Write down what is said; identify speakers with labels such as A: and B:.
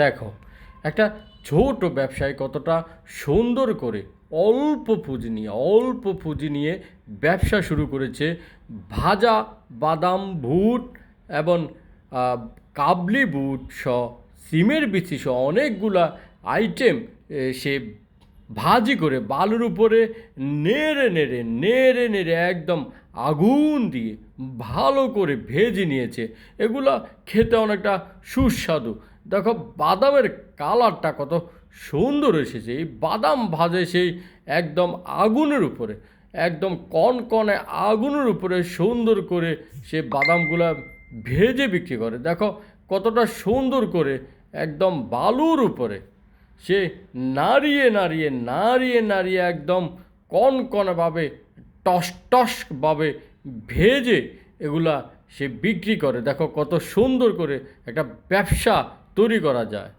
A: দেখো, একটা ছোট ব্যবসায়ী কতটা সুন্দর করে অল্প পুঁজি নিয়ে ব্যবসা শুরু করেছে। ভাজা বাদাম, বুট এবং কাবলি বুট সহ, সিমের বিচি সহ অনেকগুলা আইটেম সে ভাজি করে বালুর উপরে নেড়ে নেড়ে একদম আগুন দিয়ে ভালো করে ভেজে নিয়েছে। এগুলা খেতে অনেকটা সুস্বাদু। দেখো বাদামের কালারটা কত সুন্দর এসেছে। এই বাদাম ভাজে সেই একদম আগুনের উপরে, একদম কনকনে আগুনের উপরে সুন্দর করে সে বাদামগুলা ভেজে বিক্রি করে। দেখো কতটা সুন্দর করে একদম বালুর উপরে সে নাড়িয়ে একদম কনকনেভাবে টসটসভাবে ভেজে এগুলা সে বিক্রি করে। দেখো কত সুন্দর করে একটা ব্যবসা তৈরি করা যায়।